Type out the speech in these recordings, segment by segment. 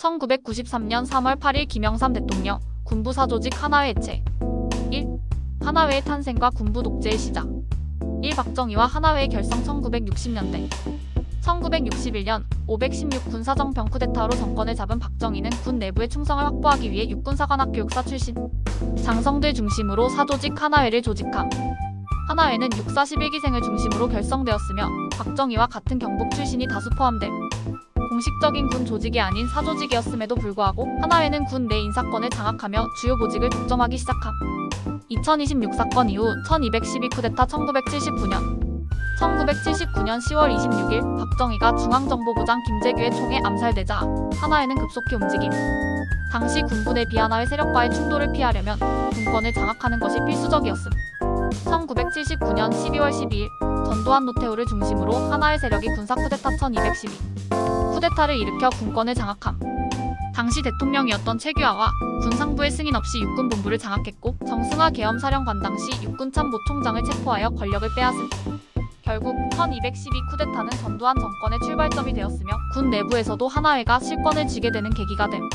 1993년 3월 8일 김영삼 대통령, 군부사조직 하나회 해체. 1. 하나회의 탄생과 군부 독재의 시작. 1. 박정희와 하나회의 결성. 1960년대 1961년 516 군사정병 쿠데타로 정권을 잡은 박정희는 군 내부의 충성을 확보하기 위해 육군사관학교육사 출신 장성들 중심으로 사조직 하나회를 조직함. 하나회는 육사 11기생을 중심으로 결성되었으며 박정희와 같은 경복 출신이 다수 포함됨. 공식적인 군 조직이 아닌 사조직이었음에도 불구하고 하나회는 군 내 인사권을 장악하며 주요 보직을 독점하기 시작함. 2026 사건 이후 1212 쿠데타. 1979년 10월 26일 박정희가 중앙정보부장 김재규의 총에 암살되자 하나회는 급속히 움직임. 당시 군부 내 비하나회 세력과의 충돌을 피하려면 군권을 장악하는 것이 필수적이었음. 1979년 12월 12일 전두환 노태우를 중심으로 하나회 세력이 군사 쿠데타 1212 쿠데타를 일으켜 군권을 장악함. 당시 대통령이었던 최규하와 군상부의 승인 없이 육군본부를 장악했고 정승화 계엄사령관 당시 육군참모총장을 체포하여 권력을 빼앗음. 결국 1212 쿠데타는 전두환 정권의 출발점이 되었으며 군 내부에서도 하나회가 실권을 쥐게 되는 계기가 됨. 2.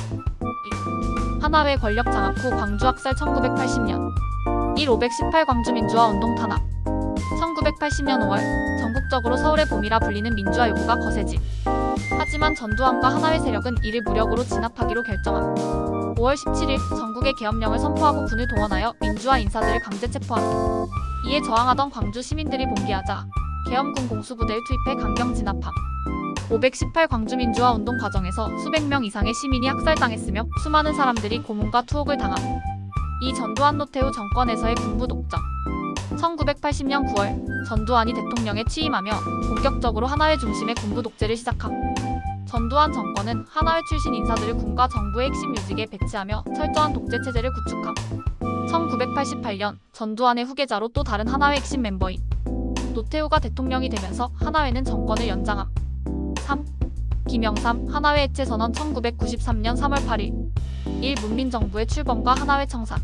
하나회 권력 장악 후 광주 학살. 1980년 1518 광주민주화 운동 탄압. 1980년 5월 전국적으로 서울의 봄이라 불리는 민주화 요구가 거세짐. 하지만 전두환과 하나회 세력은 이를 무력으로 진압하기로 결정함. 5월 17일 전국에 계엄령을 선포하고 군을 동원하여 민주화 인사들을 강제 체포함. 이에 저항하던 광주 시민들이 봉기하자 계엄군 공수부대를 투입해 강경 진압함. 518 광주민주화 운동 과정에서 수백 명 이상의 시민이 학살당했으며 수많은 사람들이 고문과 투옥을 당함. 이 전두환 노태우 정권에서의 군부 독점. 1980년 9월 전두환이 대통령에 취임하며 본격적으로 하나회 중심의 군부 독재를 시작함. 전두환 정권은 하나회 출신 인사들을 군과 정부의 핵심 요직에 배치하며 철저한 독재 체제를 구축함. 1988년 전두환의 후계자로 또 다른 하나회 핵심 멤버인 노태우가 대통령이 되면서 하나회는 정권을 연장함. 3. 김영삼 하나회 해체 선언. 1993년 3월 8일 1. 문민정부의 출범과 하나회 청산.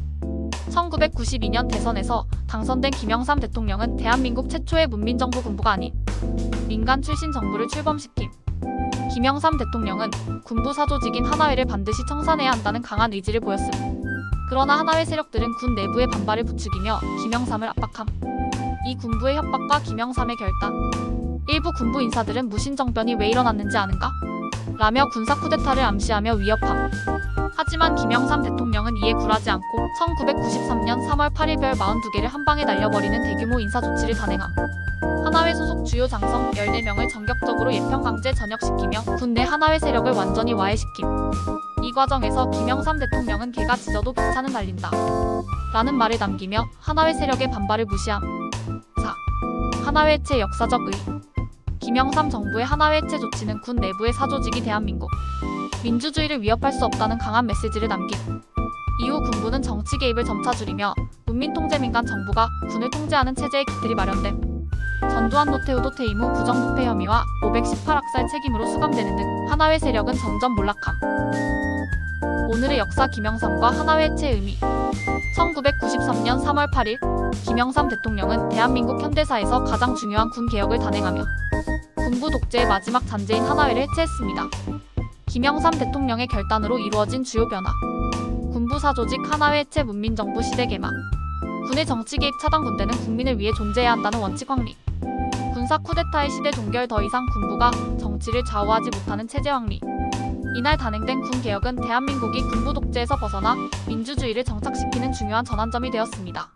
1992년 대선에서 당선된 김영삼 대통령은 대한민국 최초의 문민정부 군부가 아닌 민간 출신 정부를 출범시킴. 김영삼 대통령은 군부 사조직인 하나회를 반드시 청산해야 한다는 강한 의지를 보였음. 그러나 하나회 세력들은 군 내부의 반발을 부추기며 김영삼을 압박함. 이 군부의 협박과 김영삼의 결단. 일부 군부 인사들은 무신정변이 왜 일어났는지 아는가? 라며 군사 쿠데타를 암시하며 위협함. 하지만 김영삼 대통령은 이에 굴하지 않고 1993년 3월 8일 별 42개를 한방에 날려버리는 대규모 인사 조치를 단행함. 하나회 소속 주요 장성 14명을 전격적으로 예편 강제 전역시키며 군 내 하나회 세력을 완전히 와해시킴. 이 과정에서 김영삼 대통령은 개가 짖어도 벽차는 달린다 라는 말을 남기며 하나회 세력의 반발을 무시함. 4. 하나회 해체 역사적 의의. 김영삼 정부의 하나회 해체 조치는 군 내부의 사조직이 대한민국 민주주의를 위협할 수 없다는 강한 메시지를 남김. 이후 군부는 정치 개입을 점차 줄이며 문민통제민간 정부가 군을 통제하는 체제의 기틀이 마련됨. 전두환 노태우도 퇴임 후 부정부패 혐의와 518 학살 책임으로 수감되는 등 하나회 세력은 점점 몰락함. 오늘의 역사. 김영삼과 하나회 해체의 의미. 1993년 3월 8일 김영삼 대통령은 대한민국 현대사에서 가장 중요한 군 개혁을 단행하며 군부 독재의 마지막 잔재인 하나회를 해체했습니다. 김영삼 대통령의 결단으로 이루어진 주요 변화. 군부 사조직 하나회 해체. 문민정부 시대 개막. 군의 정치 개입 차단. 군대는 국민을 위해 존재해야 한다는 원칙 확립. 군사 쿠데타의 시대 종결. 더 이상 군부가 정치를 좌우하지 못하는 체제 확립. 이날 단행된 군 개혁은 대한민국이 군부 독재에서 벗어나 민주주의를 정착시키는 중요한 전환점이 되었습니다.